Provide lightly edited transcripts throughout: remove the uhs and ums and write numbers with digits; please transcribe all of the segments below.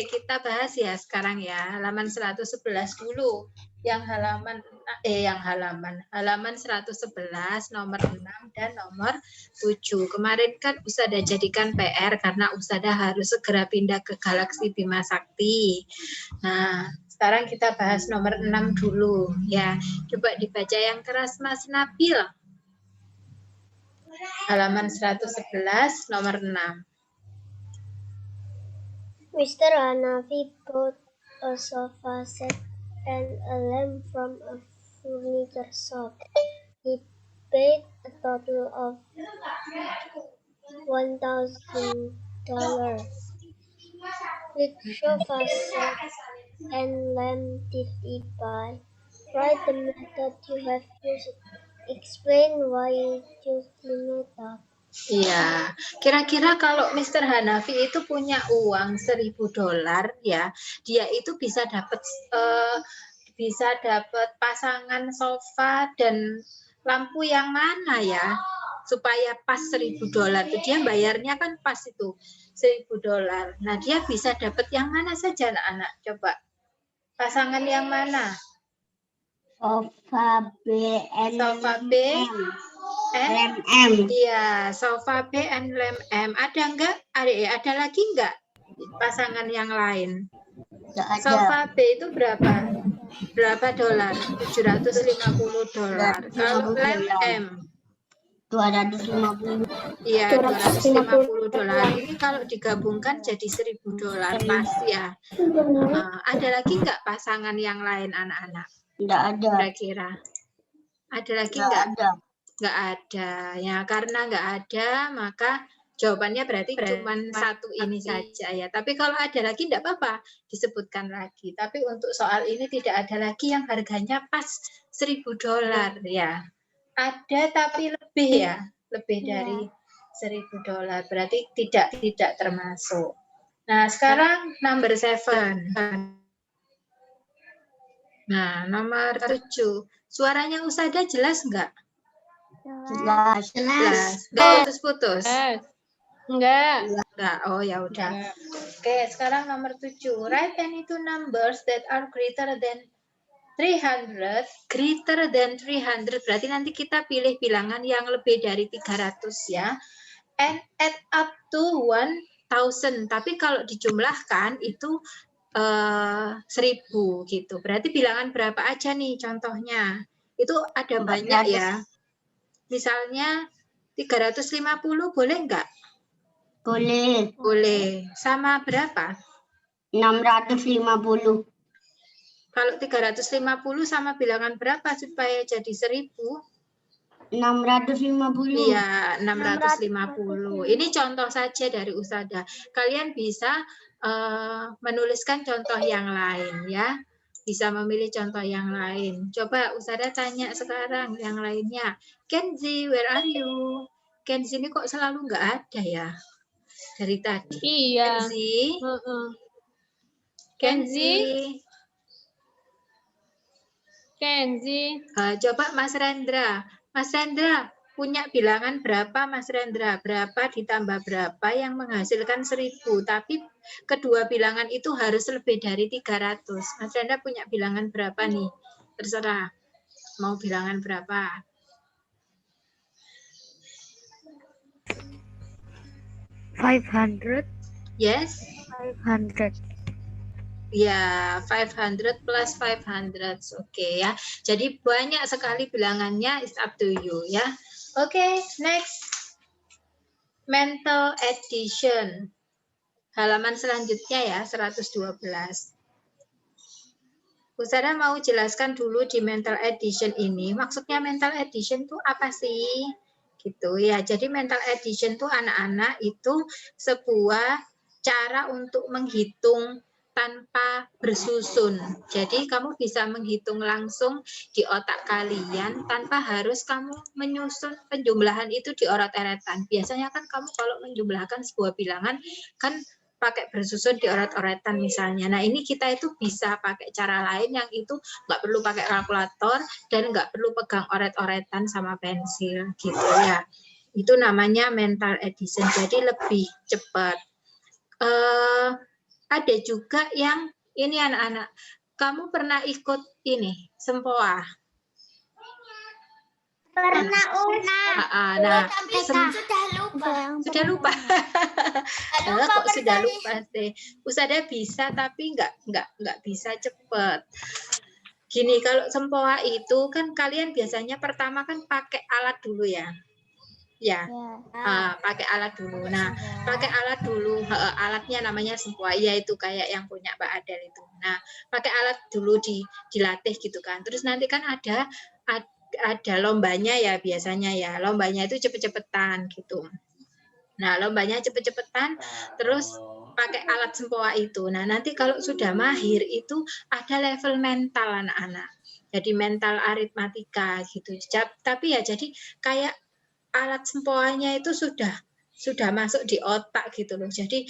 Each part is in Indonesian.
kita bahas ya sekarang ya, halaman 111 dulu. Yang halaman 111 nomor 6 dan nomor 7. Kemarin kan Ustazah jadikan PR karena Ustazah harus segera pindah ke Galaksi Bima Sakti. Nah, sekarang kita bahas nomor 6 dulu ya. Coba dibaca yang keras Mas Nabil. Halaman 111 nomor 6. Mr. Hanafi bought a sofa set and a lamp from a furniture shop. He paid a total of $1,000. Which sofa set and lamp did he buy? Write the method you have used. Explain why you choose the method. Iya, kira-kira kalau Mr. Hanafi itu punya uang $1.000 ya, dia itu bisa dapat pasangan sofa dan lampu yang mana ya, supaya pas $1.000 itu dia bayarnya kan pas itu $1.000. Nah dia bisa dapat yang mana saja anak-anak, coba pasangan yang mana? Sofa B and Sofa B lamp M. Iya, sofa B and lamp M. Ada enggak? Ada lagi enggak pasangan yang lain? Nggak ada. Sofa B itu berapa? Berapa dolar? $750. Kalau lamp M? $250. Iya, $250. Ini kalau digabungkan jadi $1.000 pas ya. Ada lagi enggak pasangan yang lain anak-anak? Nggak ada. Kira-kira. Ada lagi Nggak enggak? ada. Nggak ada ya, karena nggak ada maka jawabannya berarti cuma satu ini saja ya. Tapi kalau ada lagi nggak apa-apa disebutkan lagi, tapi untuk soal ini tidak ada lagi yang harganya pas $1.000 ya. Ada tapi lebih ya, lebih dari $1.000 berarti tidak termasuk. Nah sekarang number 7. Nah nomor 7, suaranya Ustazah jelas nggak? Jelas. Nggak putus-putus? Enggak. Oh ya udah. Oke, sekarang nomor 7. Write any two numbers that are greater than 300. Greater than 300 berarti nanti kita pilih bilangan yang lebih dari 300 ya. And add up to 1,000. Tapi kalau dijumlahkan itu 1.000 gitu. Berarti bilangan berapa aja nih contohnya? Itu ada banyak ya. Misalnya 350 boleh enggak? Boleh. Boleh. Sama berapa? 650. Kalau 350 sama bilangan berapa supaya jadi 1.000? 650. Iya, 650. Ini contoh saja dari Ustazah. Kalian bisa menuliskan contoh yang lain ya. Bisa memilih contoh yang lain. Coba Ustazah tanya sekarang yang lainnya. Kenzi, where are you? Kenzi ini kok selalu nggak ada ya? Dari tadi. Iya. Kenzi. Kenzi. Kenzi. Coba Mas Rendra. Mas Rendra, punya bilangan berapa Mas Rendra? Berapa ditambah berapa yang menghasilkan 1.000? Tapi kedua bilangan itu harus lebih dari 300. Mas Rendra punya bilangan berapa nih? Terserah. Mau bilangan berapa? 500. Yes? 500. Ya, 500 plus 500. Oke ya. Jadi banyak sekali bilangannya, it's up to you ya. Oke, next. Mental addition. Halaman selanjutnya ya, 112. Ustazah mau jelaskan dulu di mental addition ini. Maksudnya mental addition itu apa sih? Gitu ya. Jadi mental addition itu anak-anak itu sebuah cara untuk menghitung tanpa bersusun. Jadi kamu bisa menghitung langsung di otak kalian tanpa harus kamu menyusun penjumlahan itu di oret-oretan. Biasanya kan kamu kalau menjumlahkan sebuah bilangan kan pakai bersusun di oret-oretan misalnya. Nah ini kita itu bisa pakai cara lain yang itu nggak perlu pakai kalkulator dan nggak perlu pegang oret-oretan sama pensil gitu ya. Itu namanya mental addition. Jadi lebih cepat. ada juga yang ini anak-anak. Kamu pernah ikut ini sempoa? Pernah. Nah, Tapi sudah lupa. Sudah lupa. Kok sudah lupa sih? Usada bisa tapi nggak bisa cepet. Gini, kalau sempoa itu kan kalian biasanya pertama kan pakai alat dulu ya. Ya. Pakai alat dulu. Nah, pakai alat dulu. Alatnya namanya sempoa. Ya itu kayak yang punya Mbak Adel itu. Nah, pakai alat dulu dilatih gitu kan. Terus nanti kan ada lombanya ya biasanya ya. Lombanya itu cepet-cepetan gitu. Nah, lombanya cepet-cepetan, terus pakai alat sempoa itu. Nah, nanti kalau sudah mahir itu ada level mental anak-anak. Jadi mental aritmatika gitu. Tapi ya jadi kayak alat sempoanya itu sudah masuk di otak gitu loh. Jadi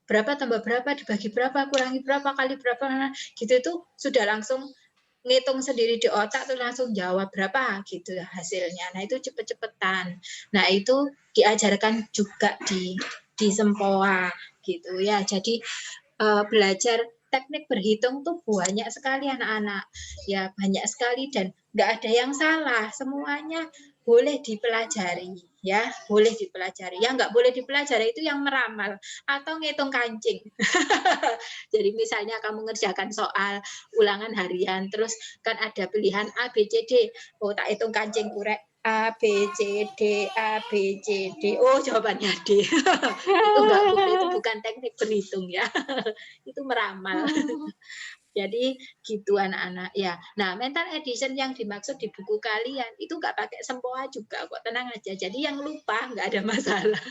berapa tambah berapa dibagi berapa kurangi berapa kali berapa gitu itu sudah langsung ngitung sendiri di otak tuh langsung jawab berapa gitu hasilnya. Nah itu cepet-cepetan. Nah itu diajarkan juga di sempoa gitu ya. Jadi belajar teknik berhitung tuh banyak sekali anak-anak. Ya banyak sekali dan nggak ada yang salah. Semuanya boleh dipelajari ya, boleh dipelajari. Yang nggak boleh dipelajari itu yang meramal atau ngitung kancing. Jadi misalnya kamu ngerjakan soal ulangan harian, terus kan ada pilihan A, B, C, D. Oh, tak hitung kancing kurek. A, B, C, D, A, B, C, D. Oh, jawabannya D. Itu enggak boleh, itu bukan teknik berhitung ya. Itu meramal. Jadi gitu anak-anak ya. Nah, mental edition yang dimaksud di buku kalian itu nggak pakai sempoa juga kok, tenang aja. Jadi yang lupa nggak ada masalah.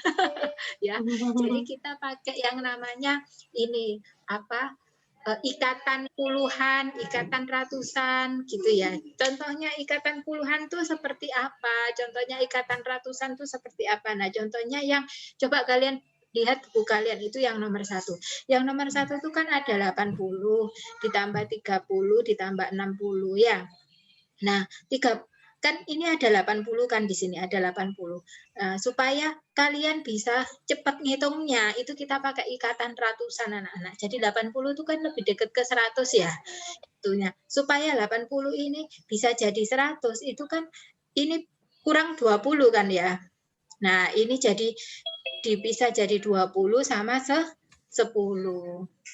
Ya. Jadi kita pakai yang namanya ini apa? Ikatan puluhan, ikatan ratusan gitu ya. Contohnya ikatan puluhan tuh seperti apa? Contohnya ikatan ratusan tuh seperti apa? Nah, contohnya yang coba kalian lihat buku kalian itu yang nomor 1. Yang nomor 1 itu kan ada 80 ditambah 30 ditambah 60 ya. Nah, kan ini ada 80 kan di sini ada 80. Supaya kalian bisa cepat ngitungnya, itu kita pakai ikatan ratusan anak-anak. Jadi 80 itu kan lebih dekat ke 100 ya. Itunya. Supaya 80 ini bisa jadi 100, itu kan ini kurang 20 kan ya. Nah, ini jadi bisa jadi 20 sama 10.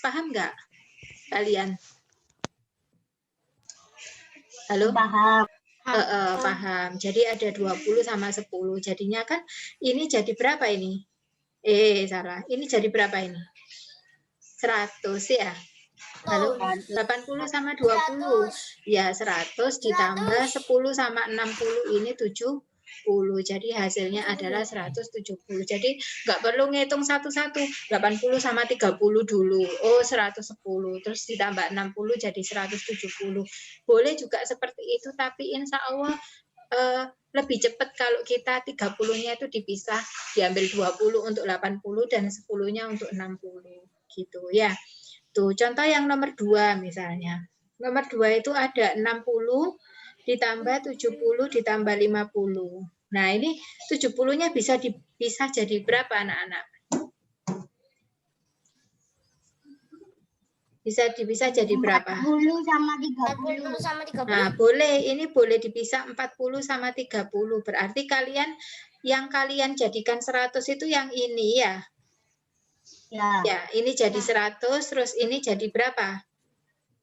Paham nggak kalian? Halo? Paham. Paham. Jadi ada 20 sama 10. Jadinya kan ini jadi berapa ini? Salah. Ini jadi berapa ini? 100 ya. Halo? 80 sama 20. Ya, 100 ditambah 10 sama 60 ini 70. Jadi hasilnya adalah 170. Jadi nggak perlu ngitung satu-satu. 80 sama 30 dulu. Oh, 110. Terus ditambah 60 jadi 170. Boleh juga seperti itu, tapi insya Allah lebih cepat kalau kita 30-nya itu dipisah, diambil 20 untuk 80 dan 10-nya untuk 60 gitu ya. Tuh, contoh yang nomor 2 misalnya. Nomor 2 itu ada 60 ditambah 70 ditambah 50. Nah, ini 70-nya bisa dipisah jadi berapa anak-anak? Bisa dipisah jadi berapa? 40 sama 30. Nah, boleh. Ini boleh dipisah 40 sama 30. Berarti yang kalian jadikan 100 itu yang ini ya? Ya, ini jadi 100, terus ini jadi berapa?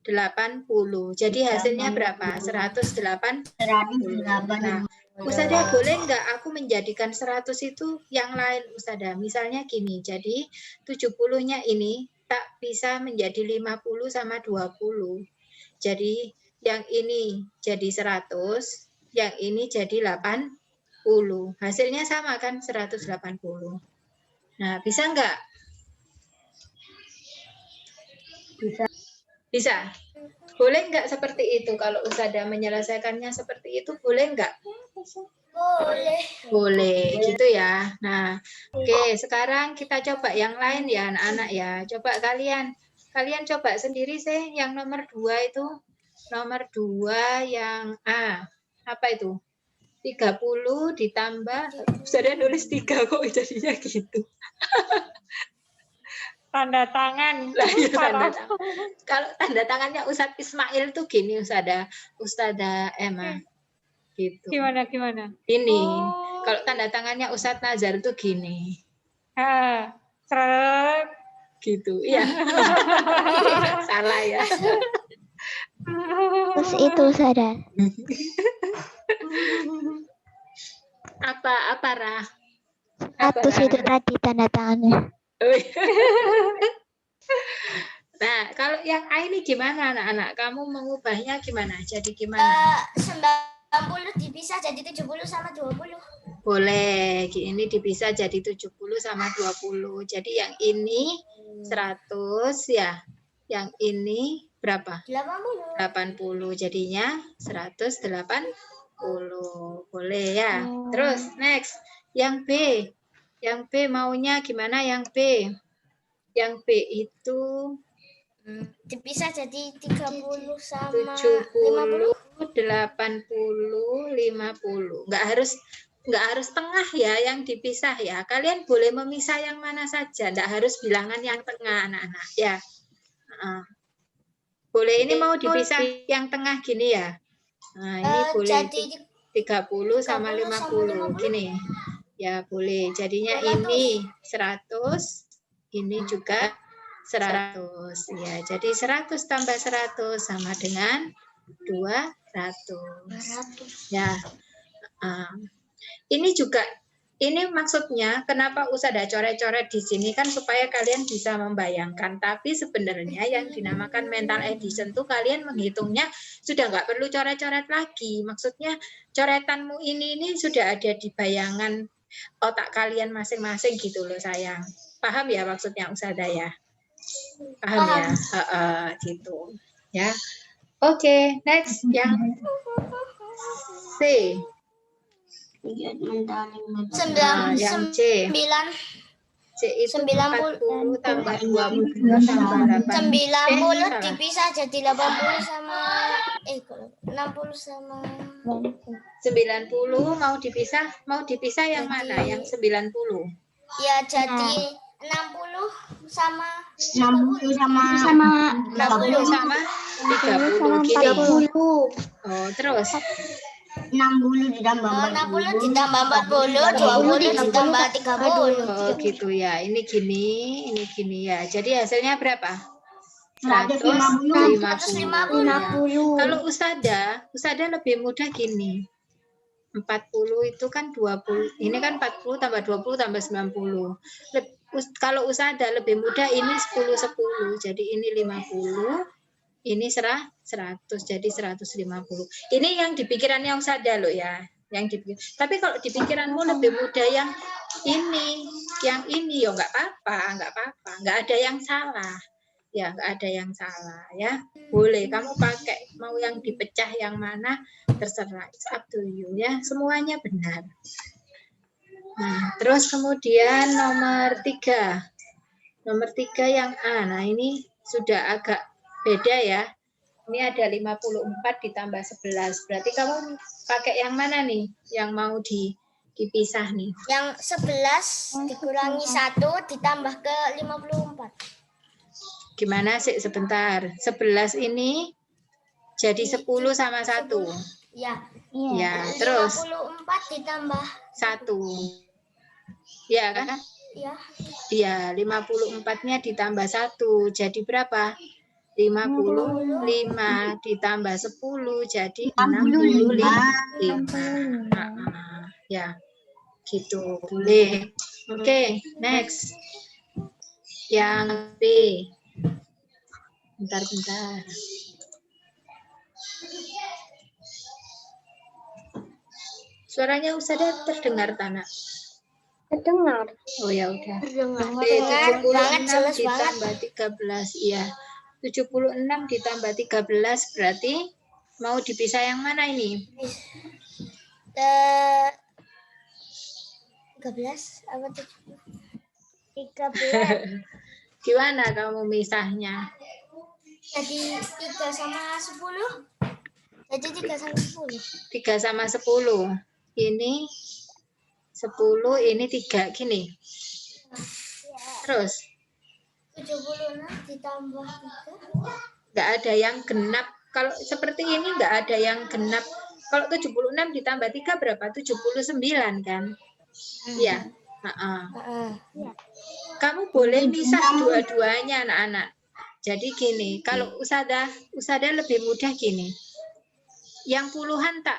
80. Jadi hasilnya berapa? 180. Nah, Ustazah boleh nggak aku menjadikan 100 itu yang lain Ustazah? Misalnya gini, jadi 70-nya ini tak bisa menjadi 50 sama 20. Jadi yang ini jadi 100, yang ini jadi 80. Hasilnya sama kan 180. Nah, bisa nggak? Bisa. Boleh nggak seperti itu? Kalau Ustazah menyelesaikannya seperti itu, boleh nggak? Boleh, gitu ya. Nah, oke, sekarang kita coba yang lain ya, anak-anak ya. Coba kalian coba sendiri sih yang nomor 2 itu. Nomor 2 yang A. Apa itu? 30 ditambah, Ustazah nulis 3 kok jadinya gitu. Tanda tangan. Lah, ya, tanda tangan. Kalau tanda tangannya Ustadz Ismail tuh gini, Ustazah Emma. Gitu. Gimana? Ini. Oh. Kalau tanda tangannya Ustadz Nazar tuh gini. Seret. Gitu. Iya. Salah ya. Terus itu sadar. Apa Rah? Status itu tadi tanda tangannya. Nah, kalau yang A ini gimana anak-anak? Kamu mengubahnya gimana? Jadi gimana? 90 dipisah jadi 70 sama 20. Boleh, ini dipisah jadi 70 sama 20. Jadi yang ini 100 ya. Yang ini berapa? 80. Jadinya 180. Boleh ya. Terus next, yang B. Yang B maunya gimana yang B? Yang B itu Dipisah jadi 30 sama 70, 50. 80, 50. Nggak harus tengah ya yang dipisah ya. Kalian boleh memisah yang mana saja. Nggak harus bilangan yang tengah anak-anak ya. Boleh ini mau dipisah yang tengah gini ya. Nah, ini boleh Jadi 30 sama 50 gini. Ya boleh. Jadinya ini 100, ini juga 100 ya. Jadi 100 tambah 100 sama dengan 200. Ya. Ini juga ini maksudnya kenapa Ustazah coret-coret di sini kan supaya kalian bisa membayangkan. Tapi sebenarnya yang dinamakan mental addition tuh kalian menghitungnya sudah nggak perlu coret-coret lagi. Maksudnya coretanmu ini sudah ada di bayangan otak kalian masing-masing gitu loh sayang. Paham ya maksudnya Ustazah ya? Paham ya? Gitu. Ya. Oke, next yang C. Yang C. 9. C itu 90 tambah 20 tambah 8. 90 dipisah jadi 80 sama 60 sama 90 mau dipisah yang mana? Yang 90. Ya jadi 60 sama 60 sama 30 gini. Oh, terus 60 ditambah 40, 20 ditambah 30. Oh, gitu ya. Ini gini ya. Jadi hasilnya berapa? 150. Kalau Ustazah lebih mudah gini. 40 itu kan 20. Ini kan 40 tambah 20 tambah 90. Kalau Ustazah lebih mudah ini 10 10. Jadi ini 50. Ini 100 jadi 150. Ini yang di pikirannya Ustazah loh ya. Tapi kalau di pikiranmu lebih mudah yang ini ya nggak apa-apa, nggak ada yang salah. Ya, nggak ada yang salah ya. Boleh kamu pakai mau yang dipecah yang mana terserah, it's up to you ya. Semuanya benar. Nah, terus kemudian nomor 3. Nomor 3 yang A. Nah, ini sudah agak beda ya. Ini ada 54 ditambah 11. Berarti kamu pakai yang mana nih? Yang mau dipisah nih. Yang 11 dikurangi 1 ditambah ke 54. Gimana sih sebentar? 11 ini jadi 10 sama 1. Ya. Ya, terus 54 ditambah 1. Ya kan? ya. Iya, 54-nya ditambah 1. Jadi berapa? 55 ditambah 10 jadi 65. Ya, gitu. Boleh. Oke, next. Yang B. Bentar. Suaranya Ustazah terdengar Tanah? Terdengar. Oh ya udah. Terdengar. B 76 jelas ditambah 13. Iya. 76 ditambah 13 berarti mau dipisah yang mana ini? 13 apa 13. Gimana kamu misahnya? Jadi 3 sama 10. Jadi 3 sama 10. 3 sama 10. Ini 10, ini 3 gini. Terus 76 ditambah 3. Nggak ada yang genap. Kalau seperti ini nggak ada yang genap. Kalau 76 ditambah 3 berapa? 79 kan? Iya. Kamu boleh misah dua-duanya anak-anak. Jadi gini, kalau Usadah lebih mudah gini. Yang puluhan tak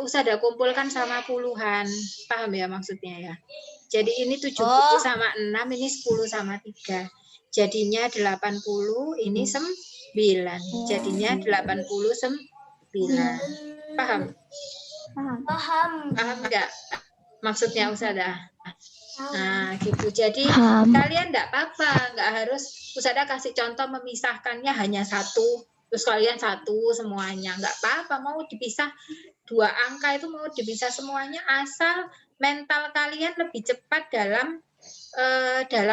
Usadah kumpulkan sama puluhan. Paham ya maksudnya ya? Jadi ini 70 sama 6, ini 10 sama 3. Jadinya 80, ini 9. Jadinya 89. Paham? Paham enggak? Maksudnya Usadah. Nah, gitu. Jadi kalian enggak apa-apa, enggak harus Usadah kasih contoh memisahkannya hanya satu. Terus kalian satu semuanya. Enggak apa-apa, mau dipisah 2 angka itu mau dipisah semuanya asal mental kalian lebih cepat dalam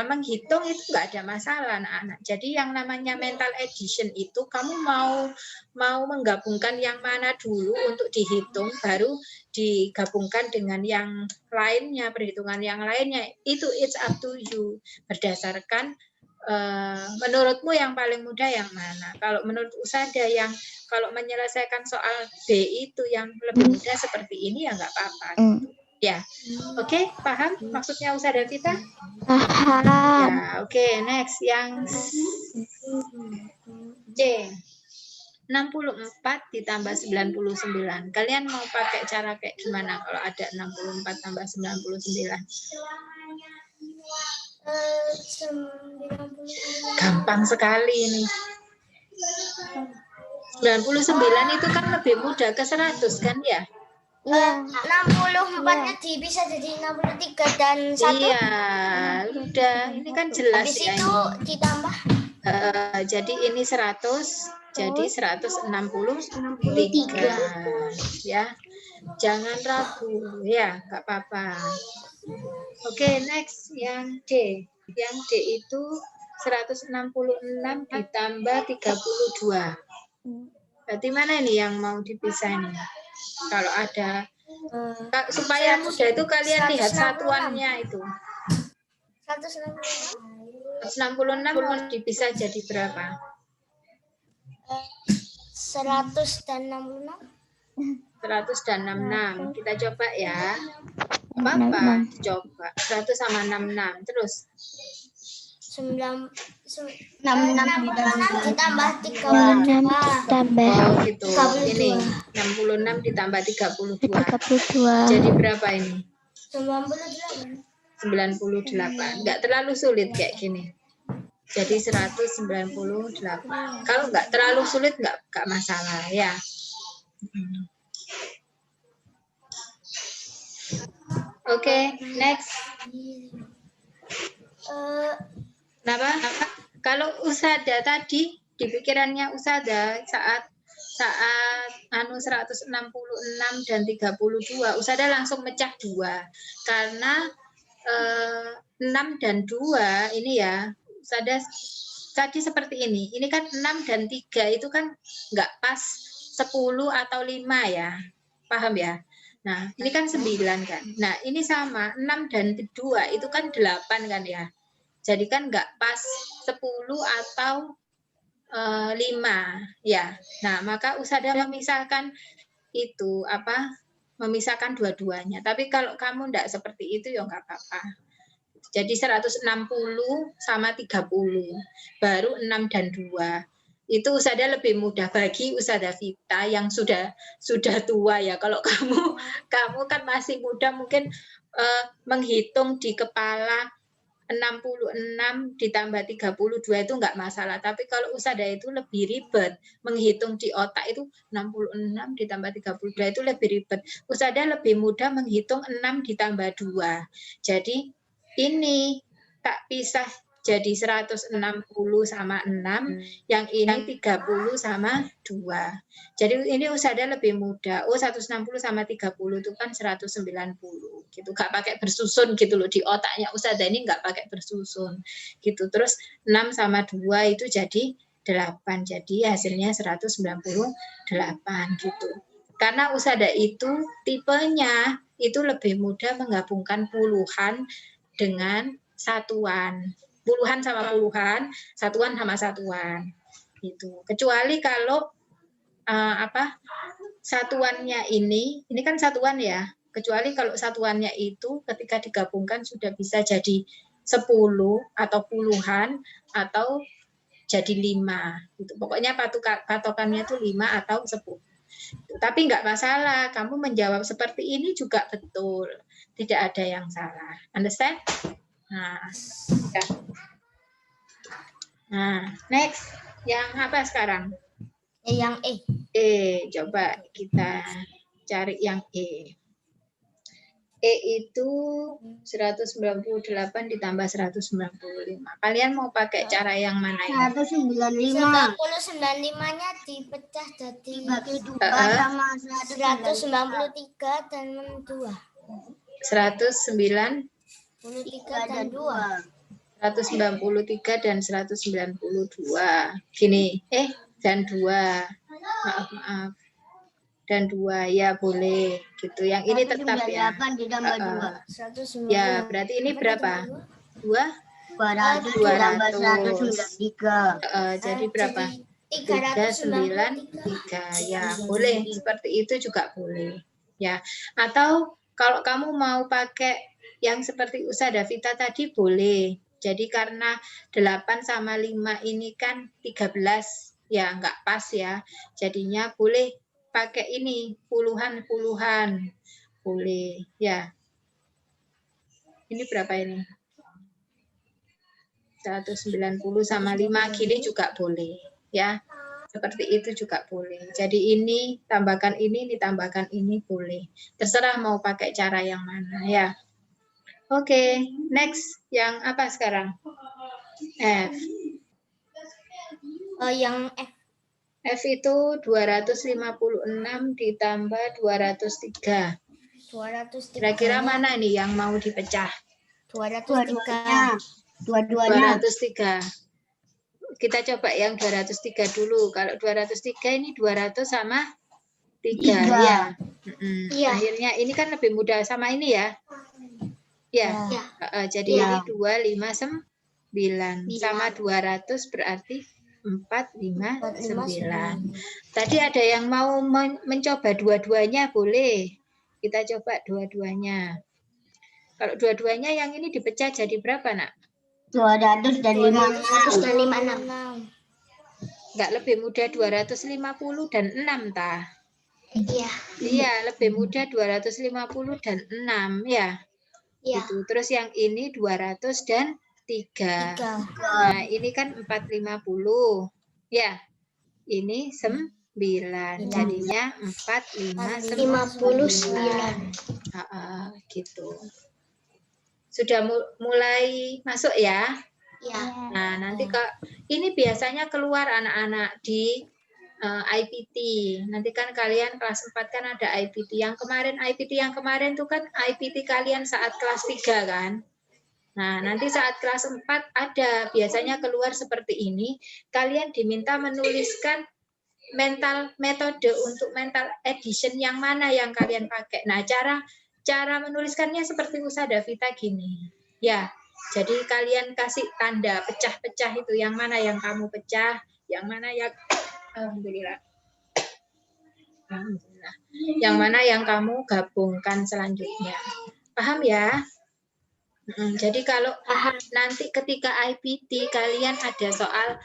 menghitung itu nggak ada masalah anak-anak. Jadi yang namanya mental addition itu kamu mau menggabungkan yang mana dulu untuk dihitung, baru digabungkan dengan yang lainnya, perhitungan yang lainnya. Itu it's up to you. Berdasarkan menurutmu yang paling mudah yang mana? Kalau menurut Usadah yang kalau menyelesaikan soal B itu yang lebih mudah seperti ini ya nggak apa-apa. Gitu. Ya, oke, paham maksudnya Usadah kita? Paham. Ya, oke, next yang C. 64 ditambah 99. Kalian mau pakai cara kayak gimana kalau ada 64 tambah 99? Gampang sekali ini. 99 itu kan lebih mudah ke 100 kan ya? 64-nya bisa jadi 63 dan 1. Iya, udah. Ini kan jelas habis ya. Itu ditambah. Jadi ini 100, jadi 163. Ya, jangan ragu ya, nggak apa-apa. Oke, next yang D. Yang D itu 166 ditambah 32. Berarti mana ini yang mau dipisah ini? Kalau ada supaya mudah itu kalian lihat satuannya itu. 166 mau dipisah jadi berapa? 100 dan 66. 100 dan 66. Kita coba ya. Apa-apa? Coba. 100 sama 66. Terus 66 ditambah 32. Oh gitu. Ini 66 ditambah 32. Jadi berapa ini? 98. 98. Enggak terlalu sulit kayak gini. Jadi 198. Kalau enggak terlalu sulit enggak masalah ya. Oke, next. Kenapa? Kalau Usadah tadi di pikirannya Usadah saat 166 dan 32, Usadah langsung mecah 2 karena 6 dan 2 ini ya, Usadah tadi seperti ini. Ini kan 6 dan 3 itu kan nggak pas 10 atau 5 ya. Paham ya? Nah, ini kan 9 kan. Nah, ini sama 6 dan 2 itu kan 8 kan ya. Jadi kan nggak pas 10 atau 5 ya. Nah, maka Usadah memisahkan itu memisahkan dua-duanya. Tapi kalau kamu enggak seperti itu ya enggak apa-apa. Jadi 160 sama 30 baru 6 dan 2. Itu Usadah lebih mudah bagi Usadah Vita yang sudah tua ya. Kalau kamu kan masih muda mungkin menghitung di kepala 66 ditambah 32 itu enggak masalah. Tapi kalau Usadah itu lebih ribet. Menghitung di otak itu 66 ditambah 32 itu lebih ribet. Usadah lebih mudah menghitung 6 ditambah 2. Jadi ini tak pisah jadi 160 sama 6, yang ini 30 sama 2. Jadi ini Usadah lebih mudah. 160 sama 30 itu kan 190 gitu. Enggak pakai bersusun gitu loh di otaknya Usadah ini enggak pakai bersusun gitu. Terus 6 sama 2 itu jadi 8. Jadi hasilnya 198 gitu. Karena Usadah itu tipenya itu lebih mudah menggabungkan puluhan dengan satuan. puluhan sama puluhan, satuan sama satuan. Gitu. Kecuali kalau satuannya ini kan satuan ya. Kecuali kalau satuannya itu ketika digabungkan sudah bisa jadi 10 atau puluhan atau jadi 5 gitu. Pokoknya patokannya itu 5 atau 10. Tapi nggak masalah, kamu menjawab seperti ini juga betul. Tidak ada yang salah. Understand? Nah, ya. Nah, next. Yang apa sekarang? Yang E. Coba kita cari yang E. E itu 198 ditambah 195. Kalian mau pakai cara yang mana ini? 195-nya dipecah jadi Dibagi 2 sama 193 dan 2. 193 dan 2. 193 dan 192. Gini, dan 2. Maaf. Dan 2 ya boleh gitu. Yang ini tetap ya. 198 ditambah 2. Ya, berarti ini berapa? 200 ditambah 193. jadi berapa? 393. Ya, boleh. Seperti itu juga boleh. Ya. Atau kalau kamu mau pakai yang seperti Ustaz Davita tadi boleh. Jadi karena 8 sama 5 ini kan 13 ya nggak pas ya. Jadinya boleh pakai ini puluhan-puluhan. Boleh ya. Ini berapa ini? 190 sama 5 gini juga boleh ya. Seperti itu juga boleh. Jadi ini tambahkan ini tambahkan ini boleh. Terserah mau pakai cara yang mana ya. Oke, next. Yang apa sekarang? F. Yang F. F itu 256 ditambah 203. 203. Kira-kira mana nih yang mau dipecah? 203. 203. Kita coba yang 203 dulu. Kalau 203 ini 200 sama 3. Ya. Iya. Akhirnya ini kan lebih mudah sama ini ya. Ya. Jadi ini 259 sama 200 berarti 459. Tadi ada yang mau mencoba dua-duanya boleh. Kita coba dua-duanya. Kalau dua-duanya yang ini dipecah jadi berapa, Nak? 200 dan 56. Enggak lebih mudah 250 dan 6 tah? Iya. Iya, lebih mudah 250 dan 6 ya. Iya. Gitu. Terus yang ini 200 dan 3. Nah, ini kan 450. Ya. Ini 9. Jadinya 459. Gitu. Sudah mulai masuk ya? Iya. Nah, nanti ini biasanya keluar anak-anak di IPT. Nanti kan kalian kelas 4 kan ada IPT. Yang kemarin tuh kan IPT kalian saat kelas 3 kan? Nah, nanti saat kelas 4 ada biasanya keluar seperti ini. Kalian diminta menuliskan metode untuk mental addition yang mana yang kalian pakai. Nah, cara menuliskannya seperti Ustaz Davita gini. Ya, jadi kalian kasih tanda pecah-pecah itu. Yang mana yang kamu pecah, yang mana yang Alhamdulillah. Yang mana yang kamu gabungkan selanjutnya. Paham ya? Jadi kalau nanti ketika IPT kalian ada soal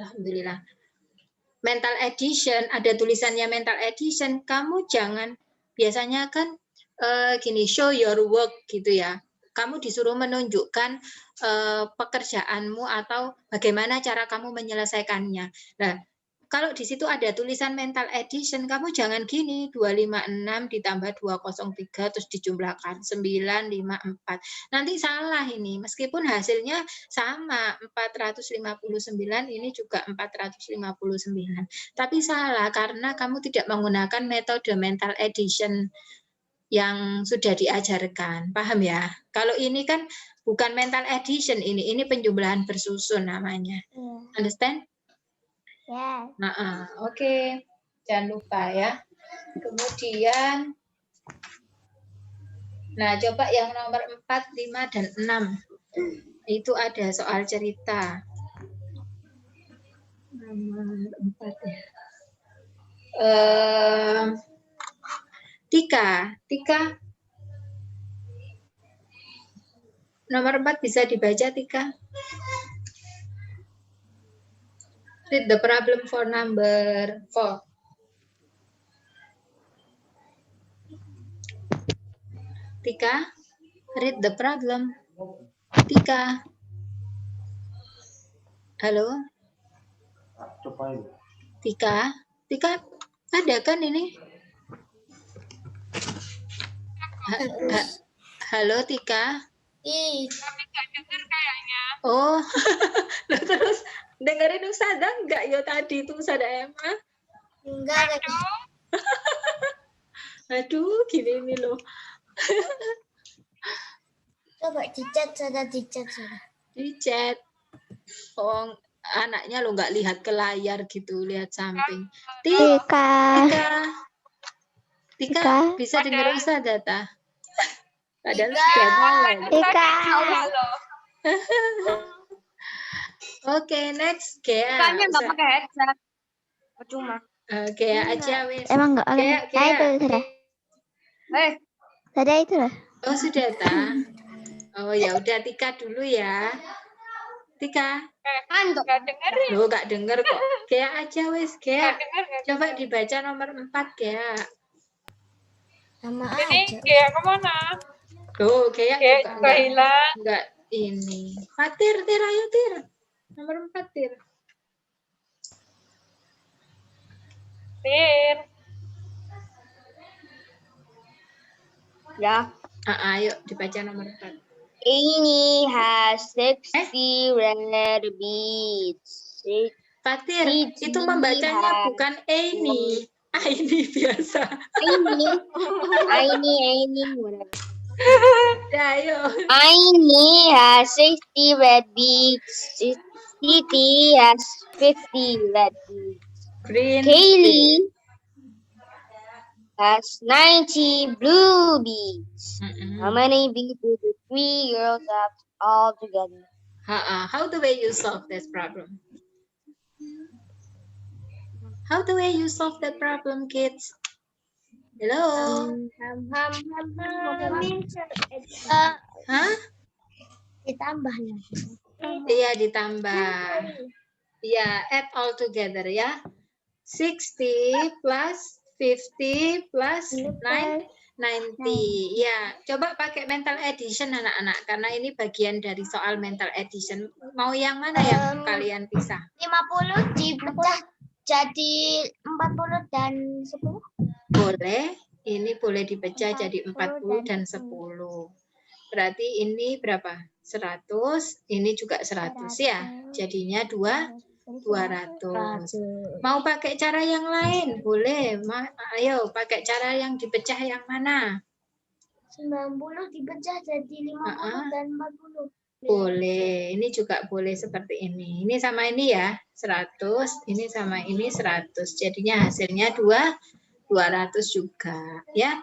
Alhamdulillah. Mental addition, ada tulisannya mental addition, kamu jangan, biasanya kan gini, show your work gitu ya. Kamu disuruh menunjukkan pekerjaanmu atau bagaimana cara kamu menyelesaikannya. Nah, kalau di situ ada tulisan mental addition, kamu jangan gini, 256 ditambah 203 terus dijumlahkan 954. Nanti salah ini, meskipun hasilnya sama 459, ini juga 459. Tapi salah karena kamu tidak menggunakan metode mental addition yang sudah diajarkan. Paham ya? Kalau ini kan bukan mental addition, ini penjumlahan bersusun namanya. Understand? Ya. Nah, oke. Jangan lupa ya. Kemudian Nah, coba yang nomor 4, 5, dan 6. Itu ada soal cerita. Nomor 4 ya. Tika. Nomor 4 bisa dibaca, Tika. Read the problem for number 4. Tika, read the problem. Tika. Halo? Tika? Tika, ada kan ini? Halo, Tika? Ih, Oh, nah, terus dengerin Ustazah enggak ya tadi itu Ustazah Emma? enggak ada. Aduh, gini ini loh. Coba dicat sudah. Di chat. Oh, anaknya lo nggak lihat ke layar gitu, lihat samping. Tika, bisa dengar Ustazah ta? Padahal sudah mulai. Tika. Oke, next Gea. Tanya nggak pakai headset. Percuma. Gea aja wes. Emang nggak oleh. Gea. Nah, itu sudah. Sudah itu lah. Oh, sudah ta? Oh, ya udah Tika dulu ya. Tika. Ngantuk. Nggak dengerin. Loh, nggak denger kok. Gea aja wes, Gea. Coba dibaca nomor 4, Gea. Sama Ini aja. kayak kemana? Loh, Gea Kayak juga juga hilang. enggak ini. Fatir, ayo Tir. Nomor 4, Tir. Tir. Ya. Ayo dibaca nomor 4. Ini has 60 red beads. Fatir, Ini itu membacanya bukan ini. Ini biasa. Ini. Udah, ayo. Ini has 60 red beads. Titi has 50 red beads. Green. Kaylee has 90 blue beads. How many beads do the 3 girls have all together? How do you solve this problem? How do you solve that problem, kids? Hello? Hah? Ditambah ya. Iya, ditambah. Iya, add all together ya. 60 plus 50 plus 90. Ya, coba pakai mental addition anak-anak. Karena ini bagian dari soal mental addition. Mau yang mana yang kalian pisah? 50 dipecah jadi 40 dan 10. Boleh. Ini boleh dipecah jadi 40 dan 10. Berarti ini berapa? 100. Ini juga 100 ya. Jadinya 200. Mau pakai cara yang lain? Boleh. Ayo, pakai cara yang dipecah yang mana? 90 dipecah jadi 50 dan 40. Boleh. Ini juga boleh seperti ini. Ini sama ini ya. 100. Ini sama ini 100. Jadinya hasilnya 200 juga. Ya.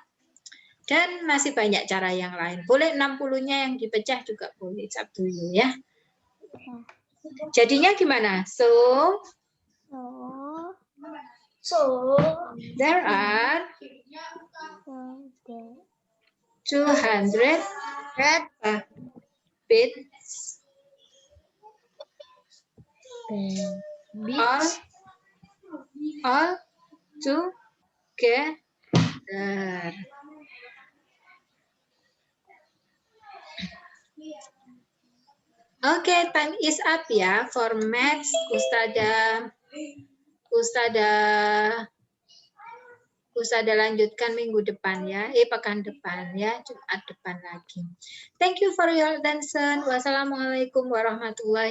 Dan masih banyak cara yang lain. Boleh 60-nya yang dipecah juga boleh. It's up to you ya. Jadinya gimana? So there are 200 bits all together. Oke, time is up ya for maths. Ustazah lanjutkan minggu depan ya. Pekan depan ya, Jumat depan lagi. Thank you for your attention. Wassalamualaikum warahmatullahi wabarakatuh.